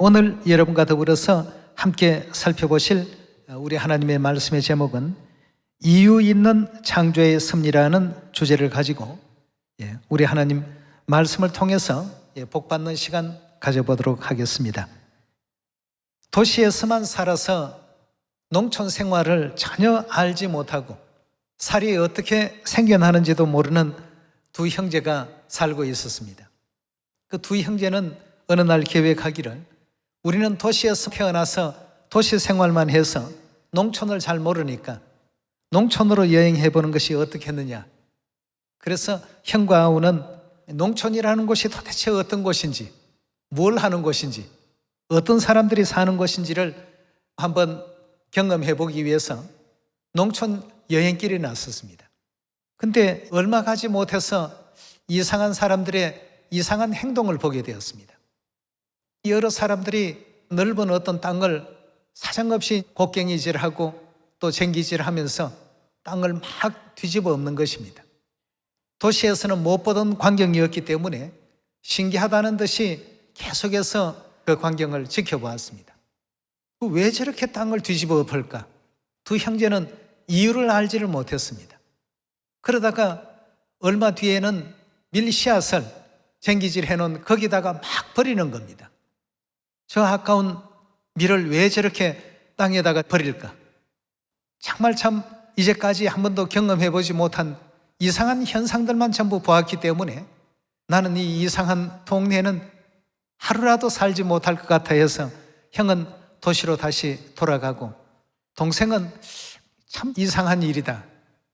오늘 여러분과 더불어서 함께 살펴보실 우리 하나님의 말씀의 제목은 이유 있는 창조의 섭리라는 주제를 가지고 우리 하나님 말씀을 통해서 복받는 시간 가져보도록 하겠습니다. 도시에서만 살아서 농촌 생활을 전혀 알지 못하고 살이 어떻게 생겨나는지도 모르는 두 형제가 살고 있었습니다. 그 두 형제는 어느 날 계획하기를 우리는 도시에서 태어나서 도시 생활만 해서 농촌을 잘 모르니까 농촌으로 여행해 보는 것이 어떻겠느냐. 그래서 형과 아우는 농촌이라는 곳이 도대체 어떤 곳인지, 뭘 하는 곳인지, 어떤 사람들이 사는 곳인지를 한번 경험해 보기 위해서 농촌 여행길에 나섰습니다. 근데 얼마 가지 못해서 이상한 사람들의 이상한 행동을 보게 되었습니다. 여러 사람들이 넓은 어떤 땅을 사정없이 곡괭이질하고 또 쟁기질하면서 땅을 막 뒤집어 엎는 것입니다. 도시에서는 못 보던 광경이었기 때문에 신기하다는 듯이 계속해서 그 광경을 지켜보았습니다. 왜 저렇게 땅을 뒤집어 엎을까? 두 형제는 이유를 알지를 못했습니다. 그러다가 얼마 뒤에는 밀씨앗을 쟁기질 해놓은 거기다가 막 버리는 겁니다. 저 아까운 밀을 왜 저렇게 땅에다가 버릴까? 정말 참 이제까지 한 번도 경험해보지 못한 이상한 현상들만 전부 보았기 때문에 나는 이 이상한 동네에는 하루라도 살지 못할 것 같아 해서 형은 도시로 다시 돌아가고 동생은 참 이상한 일이다.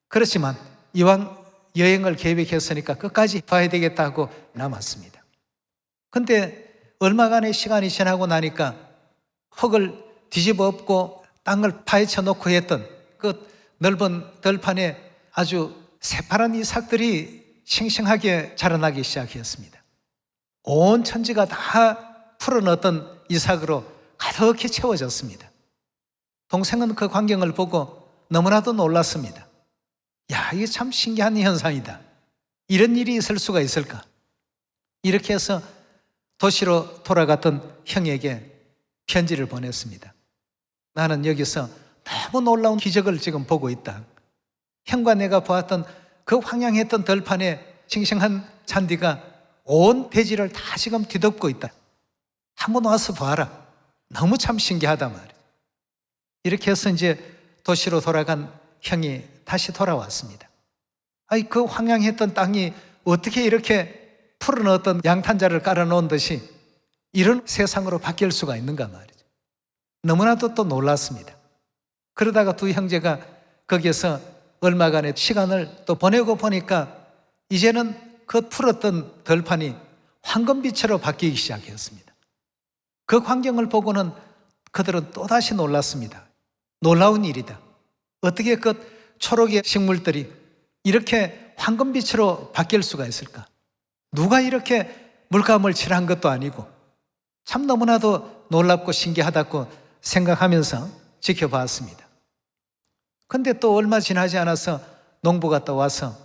그렇지만 이왕 여행을 계획했으니까 끝까지 봐야 되겠다 하고 남았습니다. 근데 얼마간의 시간이 지나고 나니까 흙을 뒤집어 엎고 땅을 파헤쳐 놓고 했던 그 넓은 들판에 아주 새파란 이삭들이 싱싱하게 자라나기 시작했습니다. 온 천지가 다 풀어넣었던 이삭으로 가득히 채워졌습니다. 동생은 그 광경을 보고 너무나도 놀랐습니다. 야, 이게 참 신기한 현상이다. 이런 일이 있을 수가 있을까? 이렇게 해서 도시로 돌아갔던 형에게 편지를 보냈습니다. 나는 여기서 너무 놀라운 기적을 지금 보고 있다. 형과 내가 보았던 그 황량했던 들판에 싱싱한 잔디가 온 대지를 다 지금 뒤덮고 있다. 한번 와서 봐라. 너무 참 신기하다 말이야. 이렇게 해서 이제 도시로 돌아간 형이 다시 돌아왔습니다. 아니, 그 황량했던 땅이 어떻게 이렇게 풀어넣었던 양탄자를 깔아놓은 듯이 이런 세상으로 바뀔 수가 있는가 말이죠. 너무나도 또 놀랐습니다. 그러다가 두 형제가 거기에서 얼마간의 시간을 또 보내고 보니까 이제는 그 풀었던 들판이 황금빛으로 바뀌기 시작했습니다. 그 광경을 보고는 그들은 또다시 놀랐습니다. 놀라운 일이다. 어떻게 그 초록의 식물들이 이렇게 황금빛으로 바뀔 수가 있을까? 누가 이렇게 물감을 칠한 것도 아니고 참 너무나도 놀랍고 신기하다고 생각하면서 지켜봤습니다. 근데 또 얼마 지나지 않아서 농부가 또 와서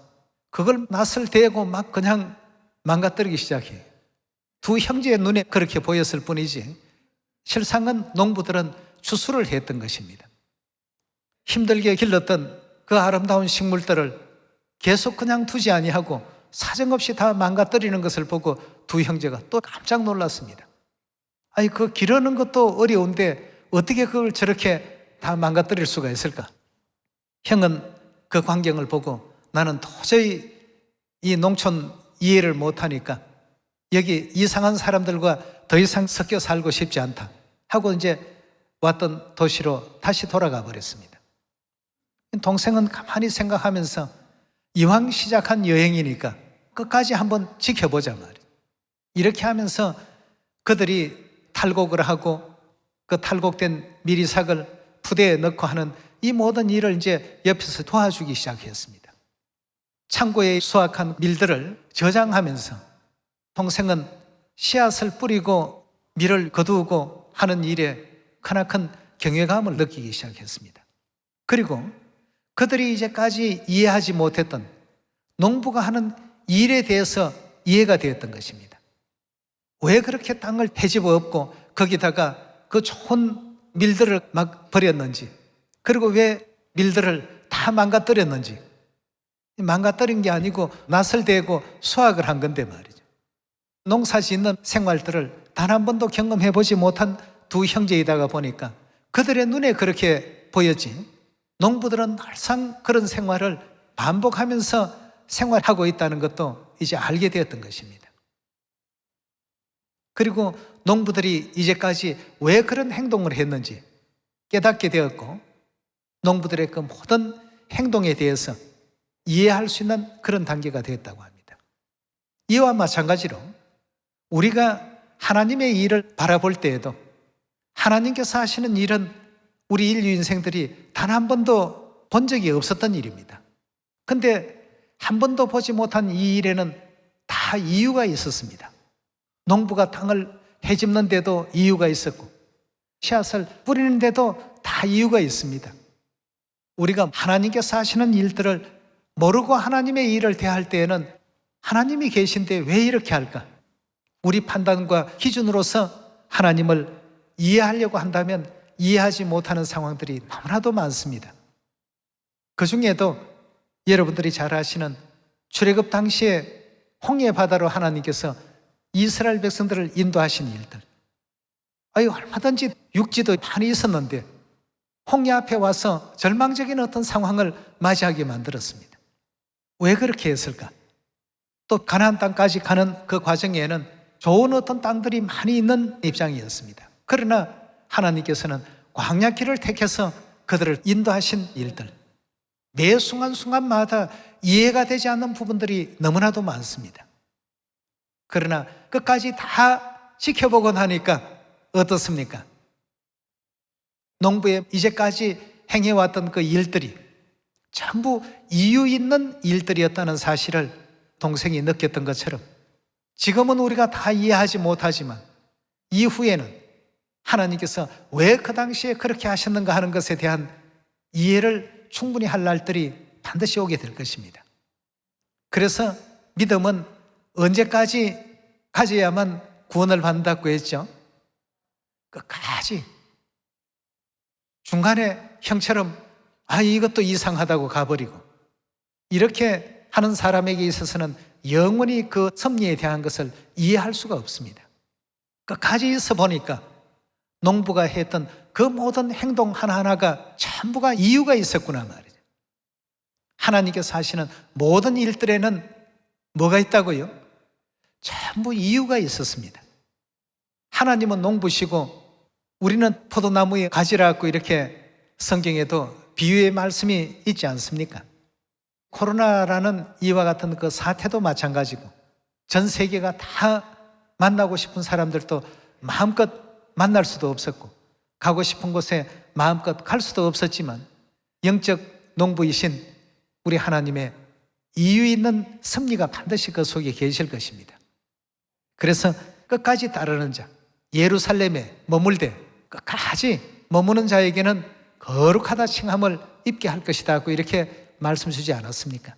그걸 낯을 대고 막 그냥 망가뜨리기 시작해요. 두 형제의 눈에 그렇게 보였을 뿐이지 실상은 농부들은 추수를 했던 것입니다. 힘들게 길렀던 그 아름다운 식물들을 계속 그냥 두지 아니하고 사정없이 다 망가뜨리는 것을 보고 두 형제가 또 깜짝 놀랐습니다. 아니, 그 기르는 것도 어려운데 어떻게 그걸 저렇게 다 망가뜨릴 수가 있을까? 형은 그 광경을 보고 나는 도저히 이 농촌 이해를 못하니까 여기 이상한 사람들과 더 이상 섞여 살고 싶지 않다 하고 이제 왔던 도시로 다시 돌아가 버렸습니다. 동생은 가만히 생각하면서 이왕 시작한 여행이니까 끝까지 한번 지켜보자 말이에요. 이렇게 하면서 그들이 탈곡을 하고 그 탈곡된 밀이삭을 푸대에 넣고 하는 이 모든 일을 이제 옆에서 도와주기 시작했습니다. 창고에 수확한 밀들을 저장하면서 동생은 씨앗을 뿌리고 밀을 거두고 하는 일에 크나큰 경외감을 느끼기 시작했습니다. 그리고 그들이 이제까지 이해하지 못했던 농부가 하는 일에 대해서 이해가 되었던 것입니다. 왜 그렇게 땅을 헤집어 엎고 거기다가 그 좋은 밀들을 막 버렸는지, 그리고 왜 밀들을 다 망가뜨렸는지. 망가뜨린 게 아니고 낯을 대고 수확을 한 건데 말이죠. 농사 짓는 생활들을 단 한 번도 경험해 보지 못한 두 형제이다가 보니까 그들의 눈에 그렇게 보였지, 농부들은 항상 그런 생활을 반복하면서 생활하고 있다는 것도 이제 알게 되었던 것입니다. 그리고 농부들이 이제까지 왜 그런 행동을 했는지 깨닫게 되었고, 농부들의 그 모든 행동에 대해서 이해할 수 있는 그런 단계가 되었다고 합니다. 이와 마찬가지로 우리가 하나님의 일을 바라볼 때에도 하나님께서 하시는 일은 우리 인류 인생들이 단 한 번도 본 적이 없었던 일입니다. 근데 한 번도 보지 못한 이 일에는 다 이유가 있었습니다. 농부가 땅을 헤집는데도 이유가 있었고, 씨앗을 뿌리는데도 다 이유가 있습니다. 우리가 하나님께서 하시는 일들을 모르고 하나님의 일을 대할 때에는 하나님이 계신데 왜 이렇게 할까? 우리 판단과 기준으로서 하나님을 이해하려고 한다면 이해하지 못하는 상황들이 너무나도 많습니다. 그 중에도 여러분들이 잘 아시는 출애굽 당시에 홍해 바다로 하나님께서 이스라엘 백성들을 인도하신 일들, 얼마든지 육지도 많이 있었는데 홍해 앞에 와서 절망적인 어떤 상황을 맞이하게 만들었습니다. 왜 그렇게 했을까? 또 가나안 땅까지 가는 그 과정에는 좋은 어떤 땅들이 많이 있는 입장이었습니다. 그러나 하나님께서는 광야길을 택해서 그들을 인도하신 일들, 매 순간순간마다 이해가 되지 않는 부분들이 너무나도 많습니다. 그러나 끝까지 다 지켜보고 나니까 어떻습니까? 농부의 이제까지 행해왔던 그 일들이 전부 이유 있는 일들이었다는 사실을 동생이 느꼈던 것처럼, 지금은 우리가 다 이해하지 못하지만 이후에는 하나님께서 왜 그 당시에 그렇게 하셨는가 하는 것에 대한 이해를 충분히 할 날들이 반드시 오게 될 것입니다. 그래서 믿음은 언제까지 가져야만 구원을 받는다고 했죠? 끝까지. 중간에 형처럼 이것도 이상하다고 가버리고 이렇게 하는 사람에게 있어서는 영원히 그 섭리에 대한 것을 이해할 수가 없습니다. 끝까지 있어 보니까 농부가 했던 그 모든 행동 하나하나가 전부가 이유가 있었구나 말이죠. 하나님께서 하시는 모든 일들에는 뭐가 있다고요? 전부 이유가 있었습니다. 하나님은 농부시고 우리는 포도나무에 가지라고 이렇게 성경에도 비유의 말씀이 있지 않습니까? 코로나라는 이와 같은 그 사태도 마찬가지고, 전 세계가 다 만나고 싶은 사람들도 마음껏 만날 수도 없었고, 가고 싶은 곳에 마음껏 갈 수도 없었지만, 영적 농부이신 우리 하나님의 이유 있는 섭리가 반드시 그 속에 계실 것입니다. 그래서 끝까지 따르는 자, 예루살렘에 머물되 끝까지 머무는 자에게는 거룩하다 칭함을 입게 할 것이다 하고 이렇게 말씀 주지 않았습니까?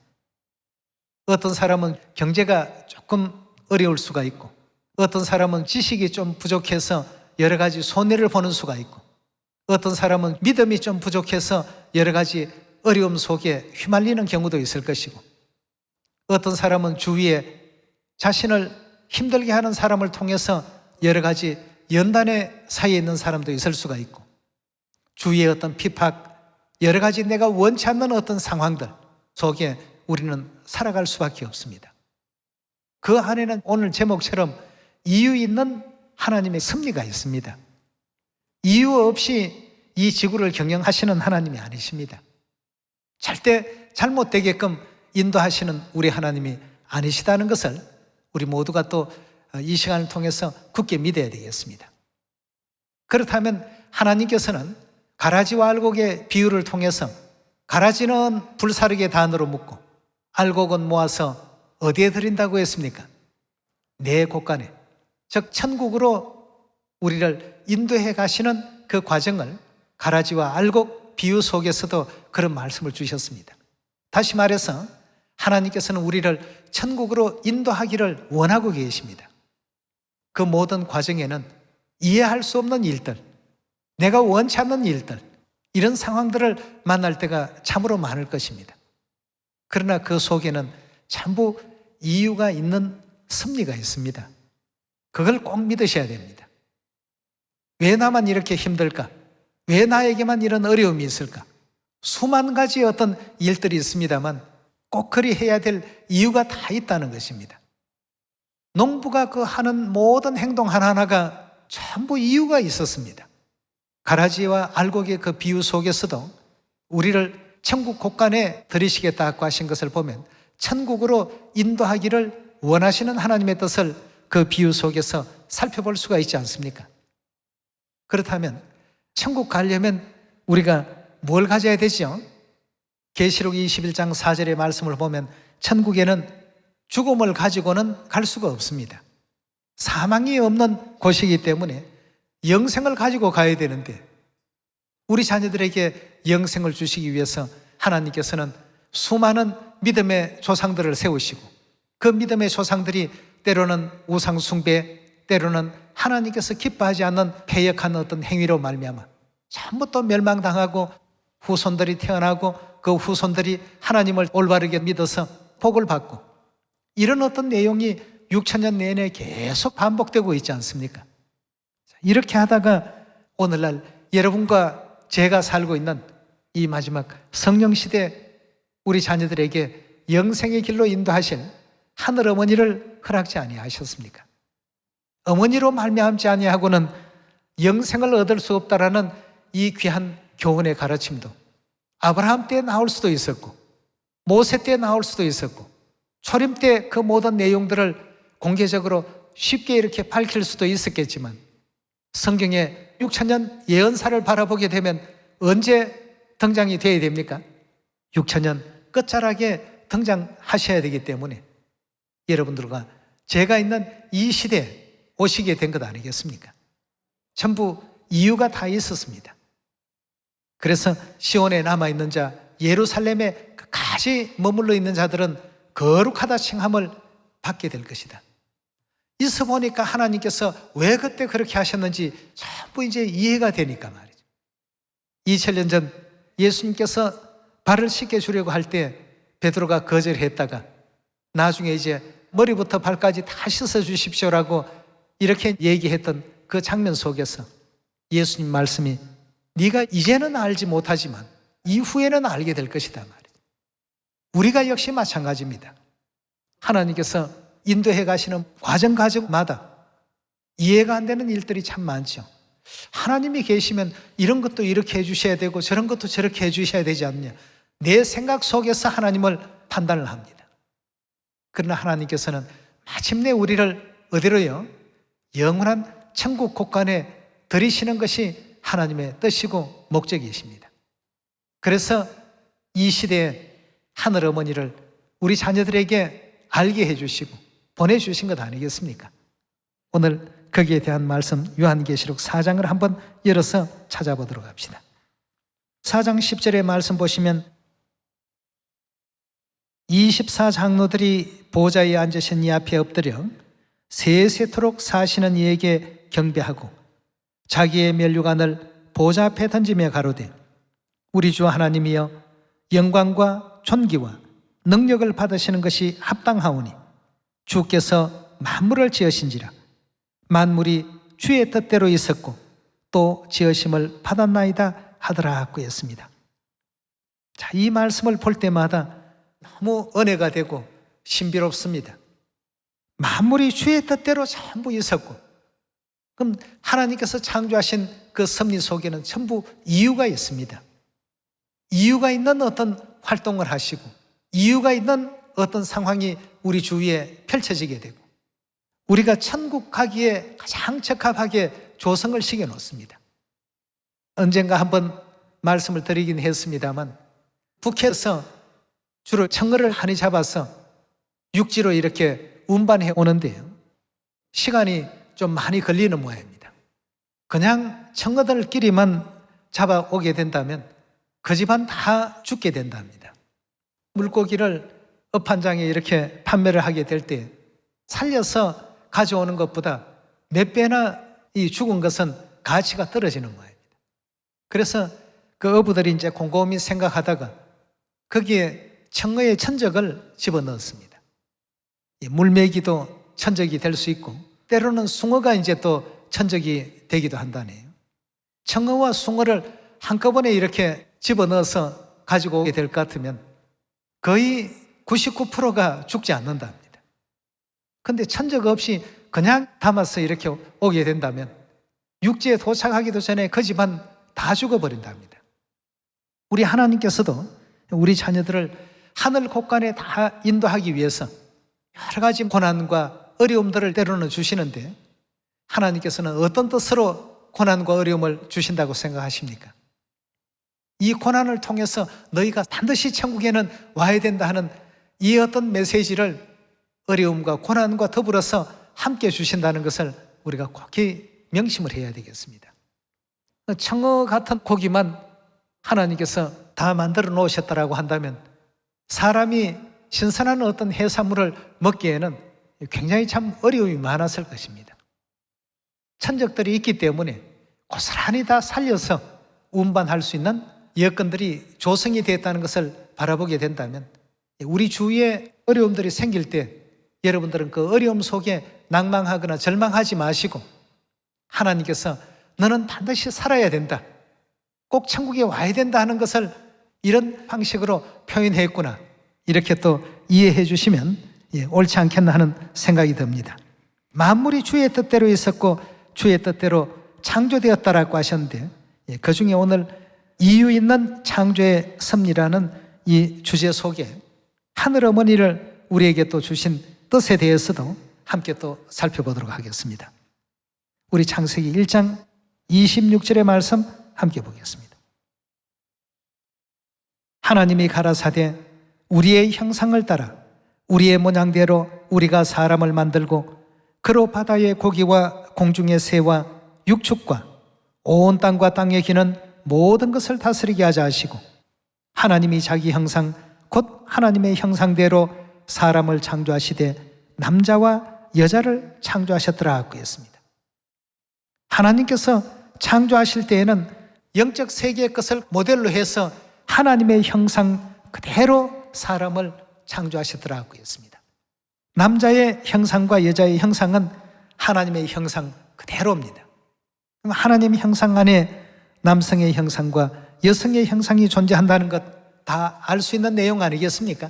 어떤 사람은 경제가 조금 어려울 수가 있고, 어떤 사람은 지식이 좀 부족해서 여러 가지 손해를 보는 수가 있고, 어떤 사람은 믿음이 좀 부족해서 여러 가지 어려움 속에 휘말리는 경우도 있을 것이고, 어떤 사람은 주위에 자신을 힘들게 하는 사람을 통해서 여러 가지 연단의 사이에 있는 사람도 있을 수가 있고, 주위의 어떤 핍박, 여러 가지 내가 원치 않는 어떤 상황들 속에 우리는 살아갈 수밖에 없습니다. 그 안에는 오늘 제목처럼 이유 있는 하나님의 섭리가 있습니다. 이유 없이 이 지구를 경영하시는 하나님이 아니십니다. 절대 잘못되게끔 인도하시는 우리 하나님이 아니시다는 것을 우리 모두가 또 이 시간을 통해서 굳게 믿어야 되겠습니다. 그렇다면 하나님께서는 가라지와 알곡의 비유를 통해서, 가라지는 불사르게 단으로 묶고 알곡은 모아서 어디에 드린다고 했습니까? 내 곳간에, 즉 천국으로 우리를 인도해 가시는 그 과정을 가라지와 알곡 비유 속에서도 그런 말씀을 주셨습니다. 다시 말해서 하나님께서는 우리를 천국으로 인도하기를 원하고 계십니다. 그 모든 과정에는 이해할 수 없는 일들, 내가 원치 않는 일들, 이런 상황들을 만날 때가 참으로 많을 것입니다. 그러나 그 속에는 전부 이유가 있는 섭리가 있습니다. 그걸 꼭 믿으셔야 됩니다. 왜 나만 이렇게 힘들까? 왜 나에게만 이런 어려움이 있을까? 수만 가지 어떤 일들이 있습니다만 꼭 그리 해야 될 이유가 다 있다는 것입니다. 농부가 그 하는 모든 행동 하나하나가 전부 이유가 있었습니다. 가라지와 알곡의 그 비유 속에서도 우리를 천국 곳간에 들이시겠다고 하신 것을 보면 천국으로 인도하기를 원하시는 하나님의 뜻을 그 비유 속에서 살펴볼 수가 있지 않습니까? 그렇다면 천국 가려면 우리가 뭘 가져야 되죠? 계시록 21장 4절의 말씀을 보면 천국에는 죽음을 가지고는 갈 수가 없습니다. 사망이 없는 곳이기 때문에 영생을 가지고 가야 되는데 우리 자녀들에게 영생을 주시기 위해서 하나님께서는 수많은 믿음의 조상들을 세우시고 그 믿음의 조상들이 때로는 우상 숭배, 때로는 하나님께서 기뻐하지 않는 패역한 어떤 행위로 말미암아 전부 또 멸망당하고 후손들이 태어나고 그 후손들이 하나님을 올바르게 믿어서 복을 받고 이런 어떤 내용이 6천년 내내 계속 반복되고 있지 않습니까? 이렇게 하다가 오늘날 여러분과 제가 살고 있는 이 마지막 성령 시대 우리 자녀들에게 영생의 길로 인도하실 하늘 어머니를 허락지 아니하셨습니까? 어머니로 말미암지 아니하고는 영생을 얻을 수 없다라는 이 귀한 교훈의 가르침도 아브라함 때 나올 수도 있었고 모세 때 나올 수도 있었고 초림 때 그 모든 내용들을 공개적으로 쉽게 이렇게 밝힐 수도 있었겠지만 성경의 6천년 예언사를 바라보게 되면 언제 등장이 되어야 됩니까? 6천년 끝자락에 등장하셔야 되기 때문에 여러분들과 제가 있는 이 시대에 오시게 된 것 아니겠습니까? 전부 이유가 다 있었습니다. 그래서 시온에 남아있는 자, 예루살렘에 끝까지 머물러 있는 자들은 거룩하다 칭함을 받게 될 것이다. 있어 보니까 하나님께서 왜 그때 그렇게 하셨는지 전부 이제 이해가 되니까 말이죠. 2000년 전 예수님께서 발을 씻겨주려고 할 때 베드로가 거절했다가 나중에 이제 머리부터 발까지 다 씻어주십시오라고 이렇게 얘기했던 그 장면 속에서 예수님 말씀이 네가 이제는 알지 못하지만 이후에는 알게 될 것이다 말이죠. 우리가 역시 마찬가지입니다. 하나님께서 인도해 가시는 과정마다 이해가 안 되는 일들이 참 많죠. 하나님이 계시면 이런 것도 이렇게 해주셔야 되고 저런 것도 저렇게 해주셔야 되지 않느냐. 내 생각 속에서 하나님을 판단을 합니다. 그러나 하나님께서는 마침내 우리를 어디로요? 영원한 천국 곳간에 들이시는 것이 하나님의 뜻이고 목적이십니다. 그래서 이 시대에 하늘 어머니를 우리 자녀들에게 알게 해주시고 보내주신 것 아니겠습니까? 오늘 거기에 대한 말씀 요한계시록 4장을 한번 열어서 찾아보도록 합시다. 4장 10절의 말씀 보시면 24장로들이 보좌에 앉으신 이 앞에 엎드려 세세토록 사시는 이에게 경배하고 자기의 면류관을 보좌 앞에 던지며 가로되 우리 주 하나님이여 영광과 존귀와 능력을 받으시는 것이 합당하오니 주께서 만물을 지으신지라 만물이 주의 뜻대로 있었고 또 지으심을 받았나이다 하더라고 했습니다. 자, 이 말씀을 볼 때마다 너무 은혜가 되고 신비롭습니다. 만물이 주의 뜻대로 전부 있었고 그럼 하나님께서 창조하신 그 섭리 속에는 전부 이유가 있습니다. 이유가 있는 어떤 활동을 하시고 이유가 있는 어떤 상황이 우리 주위에 펼쳐지게 되고 우리가 천국 가기에 가장 적합하게 조성을 시켜놓습니다. 언젠가 한번 말씀을 드리긴 했습니다만 북해에서 주로 청어를 많이 잡아서 육지로 이렇게 운반해 오는데요. 시간이 좀 많이 걸리는 모양입니다. 그냥 청어들끼리만 잡아오게 된다면 그 집안 다 죽게 된답니다. 물고기를 업한장에 이렇게 판매를 하게 될 때 살려서 가져오는 것보다 몇 배나 이 죽은 것은 가치가 떨어지는 모양입니다. 그래서 그 어부들이 이제 곰곰이 생각하다가 거기에 청어의 천적을 집어넣었습니다. 물메기도 천적이 될 수 있고 때로는 숭어가 이제 또 천적이 되기도 한다네요. 청어와 숭어를 한꺼번에 이렇게 집어넣어서 가지고 오게 될 것 같으면 거의 99%가 죽지 않는답니다. 그런데 천적 없이 그냥 담아서 이렇게 오게 된다면 육지에 도착하기도 전에 그 집안 다 죽어버린답니다. 우리 하나님께서도 우리 자녀들을 하늘 곳간에 다 인도하기 위해서 여러 가지 고난과 어려움들을 때로는 주시는데 하나님께서는 어떤 뜻으로 고난과 어려움을 주신다고 생각하십니까? 이 고난을 통해서 너희가 반드시 천국에는 와야 된다 하는 이 어떤 메시지를 어려움과 고난과 더불어서 함께 주신다는 것을 우리가 꼭 명심을 해야 되겠습니다. 청어 같은 고기만 하나님께서 다 만들어 놓으셨다라고 한다면 사람이 신선한 어떤 해산물을 먹기에는 굉장히 참 어려움이 많았을 것입니다. 천적들이 있기 때문에 고스란히 다 살려서 운반할 수 있는 여건들이 조성이 되었다는 것을 바라보게 된다면 우리 주위에 어려움들이 생길 때 여러분들은 그 어려움 속에 낭망하거나 절망하지 마시고 하나님께서 너는 반드시 살아야 된다, 꼭 천국에 와야 된다 하는 것을 이런 방식으로 표현했구나, 이렇게 또 이해해 주시면 옳지 않겠나 하는 생각이 듭니다. 만물이 주의 뜻대로 있었고 주의 뜻대로 창조되었다라고 하셨는데 그 중에 오늘 이유 있는 창조의 섭리라는 이 주제 속에 하늘 어머니를 우리에게 또 주신 뜻에 대해서도 함께 또 살펴보도록 하겠습니다. 우리 창세기 1장 26절의 말씀 함께 보겠습니다. 하나님이 가라사대 우리의 형상을 따라 우리의 모양대로 우리가 사람을 만들고 그로 바다의 고기와 공중의 새와 육축과 온 땅과 땅에 기는 모든 것을 다스리게 하자 하시고 하나님이 자기 형상 곧 하나님의 형상대로 사람을 창조하시되 남자와 여자를 창조하셨더라 하고 했습니다. 하나님께서 창조하실 때에는 영적 세계의 것을 모델로 해서 하나님의 형상 그대로 사람을 창조하셨더라 하고 했습니다. 남자의 형상과 여자의 형상은 하나님의 형상 그대로입니다. 하나님의 형상 안에 남성의 형상과 여성의 형상이 존재한다는 것 다 알 수 있는 내용 아니겠습니까?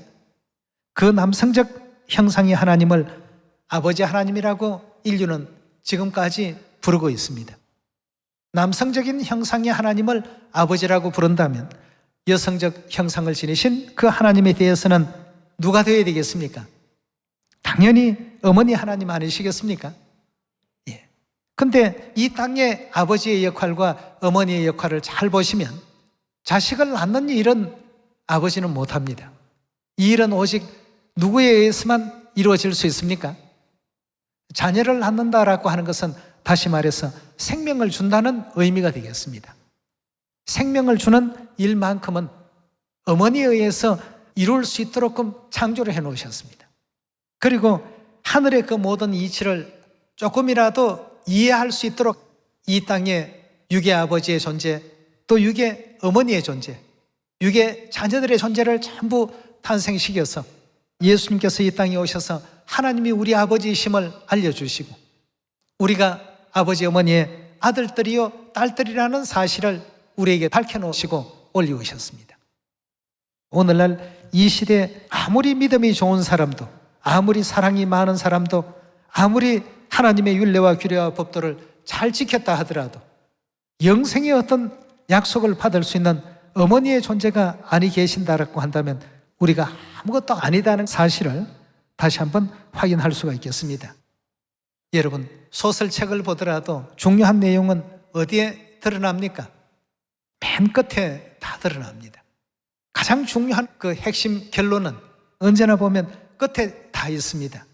그 남성적 형상의 하나님을 아버지 하나님이라고 인류는 지금까지 부르고 있습니다. 남성적인 형상의 하나님을 아버지라고 부른다면 여성적 형상을 지니신 그 하나님에 대해서는 누가 되어야 되겠습니까? 당연히 어머니 하나님 아니시겠습니까? 근데 이 땅의 아버지의 역할과 어머니의 역할을 잘 보시면 자식을 낳는 일은 아버지는 못합니다. 이 일은 오직 누구에 의해서만 이루어질 수 있습니까? 자녀를 낳는다라고 하는 것은 다시 말해서 생명을 준다는 의미가 되겠습니다. 생명을 주는 일만큼은 어머니에 의해서 이룰 수 있도록 창조를 해놓으셨습니다. 그리고 하늘의 그 모든 이치를 조금이라도 이해할 수 있도록 이 땅에 육의 아버지의 존재, 또 육의 어머니의 존재, 육의 자녀들의 존재를 전부 탄생시켜서 예수님께서 이 땅에 오셔서 하나님이 우리 아버지이심을 알려주시고 우리가 아버지 어머니의 아들들이요 딸들이라는 사실을 우리에게 밝혀놓으시고 올리우셨습니다. 오늘날 이 시대에 아무리 믿음이 좋은 사람도, 아무리 사랑이 많은 사람도, 아무리 하나님의 율례와 규례와 법도를 잘 지켰다 하더라도 영생의 어떤 약속을 받을 수 있는 어머니의 존재가 아니 계신다라고 한다면 우리가 아무것도 아니다는 사실을 다시 한번 확인할 수가 있겠습니다. 여러분, 소설책을 보더라도 중요한 내용은 어디에 드러납니까? 맨 끝에 다 드러납니다. 가장 중요한 그 핵심 결론은 언제나 보면 끝에 다 있습니다.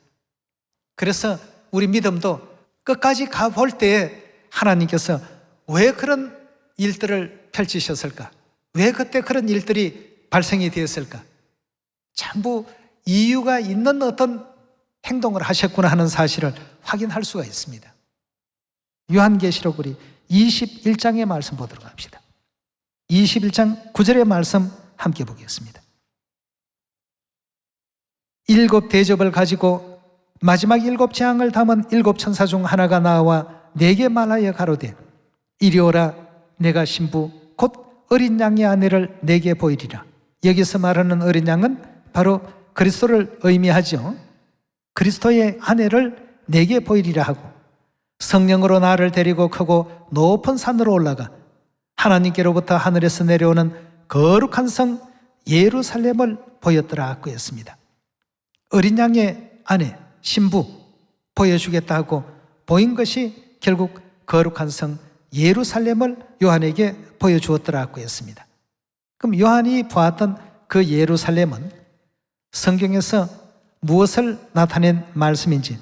그래서 우리 믿음도 끝까지 가볼 때에 하나님께서 왜 그런 일들을 펼치셨을까? 왜 그때 그런 일들이 발생이 되었을까? 전부 이유가 있는 어떤 행동을 하셨구나 하는 사실을 확인할 수가 있습니다. 요한계시록 우리 21장의 말씀 보도록 합시다. 21장 9절의 말씀 함께 보겠습니다. 7 대접을 가지고 마지막 7 재앙을 담은 7 천사 중 하나가 나와 내게 말하여 가로되 이리 오라. 내가 신부 곧 어린 양의 아내를 내게 보이리라. 여기서 말하는 어린 양은 바로 그리스도를 의미하죠. 그리스도의 아내를 내게 보이리라 하고 성령으로 나를 데리고 크고 높은 산으로 올라가 하나님께로부터 하늘에서 내려오는 거룩한 성 예루살렘을 보였더라 그였습니다. 어린 양의 아내 신부 보여주겠다 하고 보인 것이 결국 거룩한 성 예루살렘을 요한에게 보여주었더라 그였습니다. 그럼 요한이 보았던 그 예루살렘은 성경에서 무엇을 나타낸 말씀인지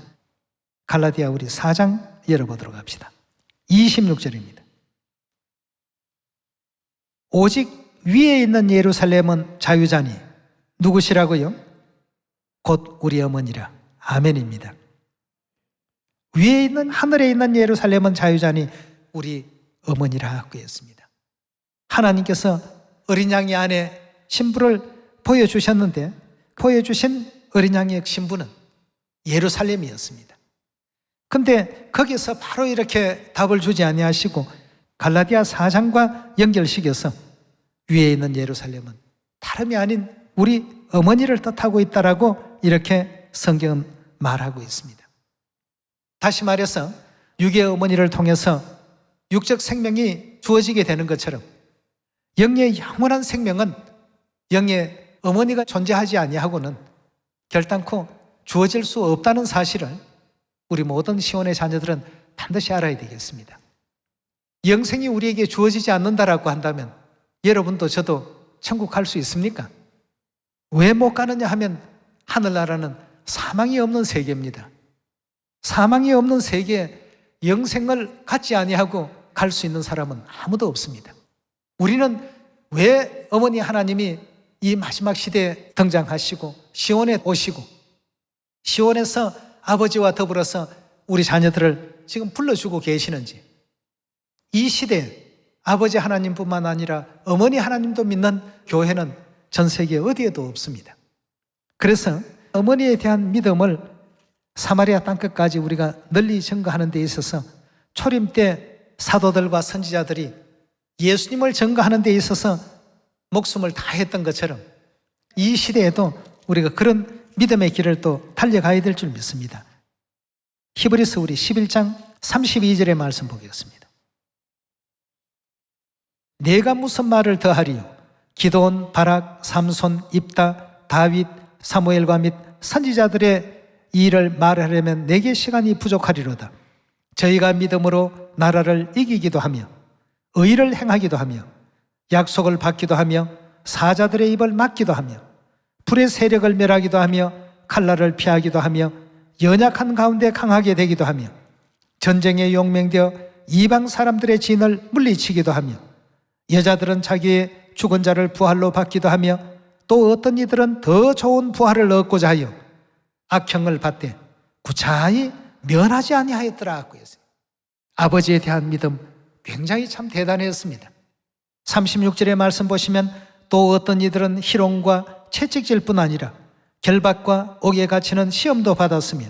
갈라디아 우리 4장 열어보도록 합시다. 26절입니다. 오직 위에 있는 예루살렘은 자유자니 누구시라고요? 곧 우리 어머니라. 아멘입니다. 위에 있는 하늘에 있는 예루살렘은 자유자니 우리 어머니라 그랬습니다. 하나님께서 어린 양의 아내 신부를 보여주셨는데 보여주신 어린 양의 신부는 예루살렘이었습니다. 근데 거기서 바로 이렇게 답을 주지 아니하시고 갈라디아 4장과 연결시켜서 위에 있는 예루살렘은 다름이 아닌 우리 어머니를 뜻하고 있다라고 이렇게 성경은 말하고 있습니다. 다시 말해서 육의 어머니를 통해서 육적 생명이 주어지게 되는 것처럼 영의 영원한 생명은 영의 어머니가 존재하지 아니하고는 결단코 주어질 수 없다는 사실을 우리 모든 시온의 자녀들은 반드시 알아야 되겠습니다. 영생이 우리에게 주어지지 않는다라고 한다면 여러분도 저도 천국 갈 수 있습니까? 왜 못 가느냐 하면 하늘나라는 사망이 없는 세계입니다. 사망이 없는 세계에 영생을 갖지 아니하고 갈 수 있는 사람은 아무도 없습니다. 우리는 왜 어머니 하나님이 이 마지막 시대에 등장하시고 시온에 오시고 시온에서 아버지와 더불어서 우리 자녀들을 지금 불러주고 계시는지, 이 시대에 아버지 하나님뿐만 아니라 어머니 하나님도 믿는 교회는 전 세계 어디에도 없습니다. 그래서 어머니에 대한 믿음을 사마리아 땅끝까지 우리가 널리 증거하는 데 있어서 초림 때 사도들과 선지자들이 예수님을 증거하는 데 있어서 목숨을 다했던 것처럼 이 시대에도 우리가 그런 믿음의 길을 또 달려가야 될 줄 믿습니다. 히브리서 우리 11장 32절의 말씀 보겠습니다. 내가 무슨 말을 더하리요? 기드온, 바락, 삼손, 입다, 다윗, 사무엘과 및 선지자들의 일을 말하려면 내게 시간이 부족하리로다. 저희가 믿음으로 나라를 이기기도 하며 의를 행하기도 하며 약속을 받기도 하며 사자들의 입을 막기도 하며 불의 세력을 멸하기도 하며 칼날을 피하기도 하며 연약한 가운데 강하게 되기도 하며 전쟁에 용맹되어 이방 사람들의 진을 물리치기도 하며 여자들은 자기의 죽은 자를 부활로 받기도 하며 또 어떤 이들은 더 좋은 부활을 얻고자 하여 악형을 받되 구차히 면하지 아니하였더라. 아버지에 대한 믿음 굉장히 참 대단했습니다. 36절의 말씀 보시면 또 어떤 이들은 희롱과 채찍질뿐 아니라 결박과 옥에 갇히는 시험도 받았으며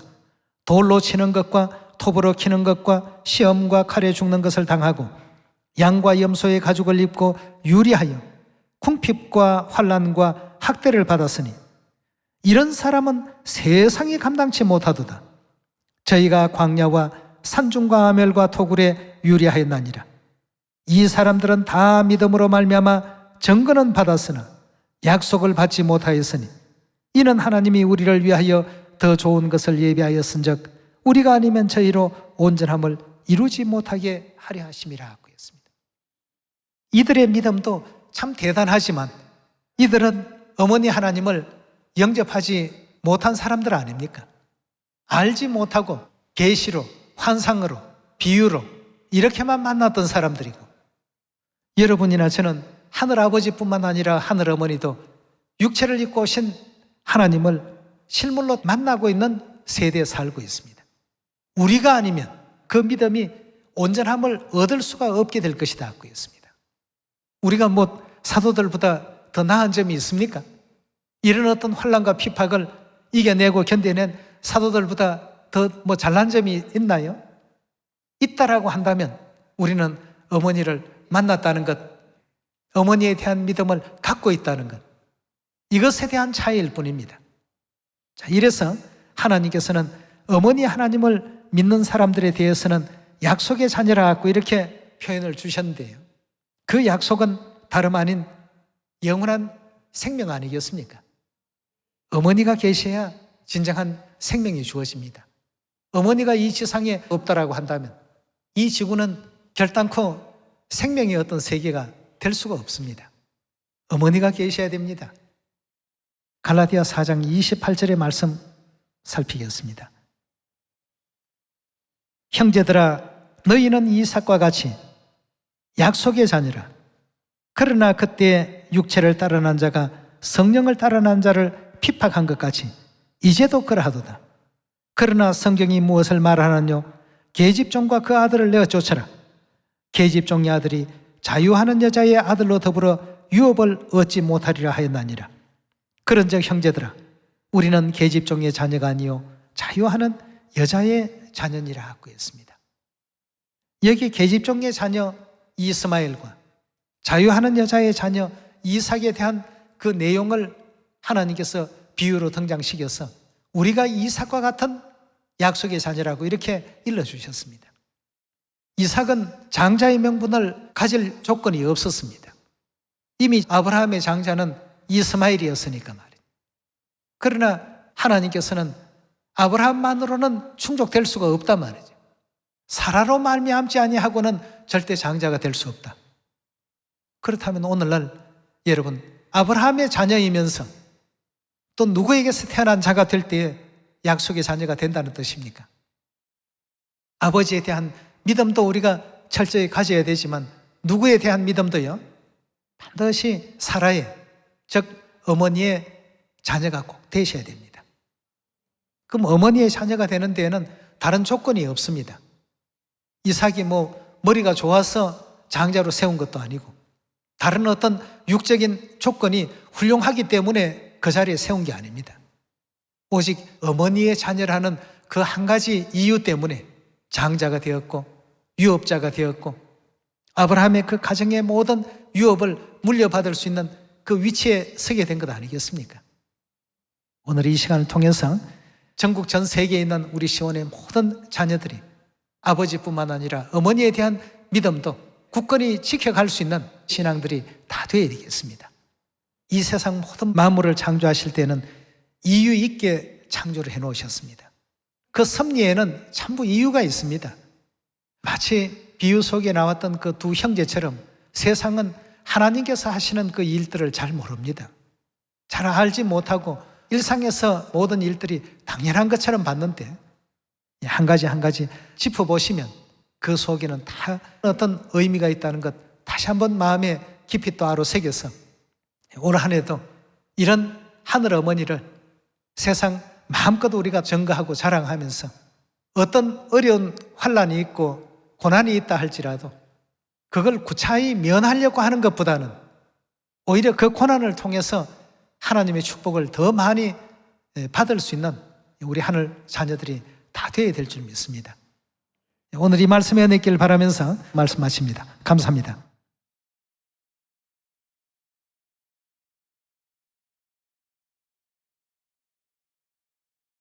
돌로 치는 것과 톱으로 키는 것과 시험과 칼에 죽는 것을 당하고 양과 염소의 가죽을 입고 유리하여 궁핍과 환난과 학대를 받았으니 이런 사람은 세상이 감당치 못하도다. 저희가 광야와 산중과 아멜과 토굴에 유리하였나니라. 이 사람들은 다 믿음으로 말미암아 증거는 받았으나 약속을 받지 못하였으니 이는 하나님이 우리를 위하여 더 좋은 것을 예비하였은즉 우리가 아니면 저희로 온전함을 이루지 못하게 하려 하심이라 그랬습니다. 이들의 믿음도 참 대단하지만 이들은 어머니 하나님을 영접하지 못한 사람들 아닙니까? 알지 못하고 계시로, 환상으로, 비유로 이렇게만 만났던 사람들이고, 여러분이나 저는 하늘아버지뿐만 아니라 하늘어머니도 육체를 입고 오신 하나님을 실물로 만나고 있는 세대에 살고 있습니다. 우리가 아니면 그 믿음이 온전함을 얻을 수가 없게 될 것이다 하고 했습니다. 우리가 뭐 사도들보다 더 나은 점이 있습니까? 이런 어떤 환난과 핍박을 이겨내고 견뎌낸 사도들보다 더 뭐 잘난 점이 있나요? 있다라고 한다면 우리는 어머니를 만났다는 것, 어머니에 대한 믿음을 갖고 있다는 것, 이것에 대한 차이일 뿐입니다. 자, 이래서 하나님께서는 어머니 하나님을 믿는 사람들에 대해서는 약속의 자녀라 갖고 이렇게 표현을 주셨는데요. 그 약속은 다름 아닌 영원한 생명 아니겠습니까? 어머니가 계셔야 진정한 생명이 주어집니다. 어머니가 이 지상에 없다라고 한다면 이 지구는 결단코 생명의 어떤 세계가 될 수가 없습니다. 어머니가 계셔야 됩니다. 갈라디아 4장 28절의 말씀 살피겠습니다. 형제들아, 너희는 이삭과 같이 약속의 자녀라. 그러나 그때 육체를 따르는 자가 성령을 따르는 자를 핍박한 것 같이 이제도 그러하도다. 그러나 성경이 무엇을 말하느뇨? 계집종과 그 아들을 내어 쫓아라. 계집종의 아들이 자유하는 여자의 아들로 더불어 유업을 얻지 못하리라 하였나니라. 그런즉 형제들아, 우리는 계집종의 자녀가 아니요 자유하는 여자의 자녀니라 하고 했습니다. 여기 계집종의 자녀 이스마엘과 자유하는 여자의 자녀 이삭에 대한 그 내용을 하나님께서 비유로 등장시켜서 우리가 이삭과 같은 약속의 자녀라고 이렇게 일러주셨습니다. 이삭은 장자의 명분을 가질 조건이 없었습니다. 이미 아브라함의 장자는 이스마엘이었으니까 말이에요. 그러나 하나님께서는 아브라함만으로는 충족될 수가 없단 말이죠. 사라로 말미암지 아니하고는 절대 장자가 될 수 없다. 그렇다면 오늘날 여러분, 아브라함의 자녀이면서 또 누구에게서 태어난 자가 될 때에 약속의 자녀가 된다는 뜻입니까? 아버지에 대한 믿음도 우리가 철저히 가져야 되지만 누구에 대한 믿음도요, 반드시 사라의, 즉 어머니의 자녀가 꼭 되셔야 됩니다. 그럼 어머니의 자녀가 되는 데에는 다른 조건이 없습니다. 이삭이 뭐 머리가 좋아서 장자로 세운 것도 아니고 다른 어떤 육적인 조건이 훌륭하기 때문에 그 자리에 세운 게 아닙니다. 오직 어머니의 자녀라는 그 한 가지 이유 때문에 장자가 되었고 유업자가 되었고 아브라함의 그 가정의 모든 유업을 물려받을 수 있는 그 위치에 서게 된 것 아니겠습니까? 오늘 이 시간을 통해서 전국 전 세계에 있는 우리 시온의 모든 자녀들이 아버지뿐만 아니라 어머니에 대한 믿음도 굳건히 지켜갈 수 있는 신앙들이 다 되어야 되겠습니다. 이 세상 모든 만물을 창조하실 때는 이유 있게 창조를 해놓으셨습니다. 그 섭리에는 전부 이유가 있습니다. 마치 비유 속에 나왔던 그 두 형제처럼 세상은 하나님께서 하시는 그 일들을 잘 모릅니다. 잘 알지 못하고 일상에서 모든 일들이 당연한 것처럼 봤는데 한 가지 한 가지 짚어보시면 그 속에는 다 어떤 의미가 있다는 것 다시 한번 마음에 깊이 또 아로새겨서 올 한 해도 이런 하늘 어머니를 세상 마음껏 우리가 증거하고 자랑하면서 어떤 어려운 환난이 있고 고난이 있다 할지라도 그걸 구차히 면하려고 하는 것보다는 오히려 그 고난을 통해서 하나님의 축복을 더 많이 받을 수 있는 우리 하늘 자녀들이 다 되어야 될 줄 믿습니다. 오늘 이 말씀에 은혜 있기를 바라면서 말씀 마칩니다. 감사합니다.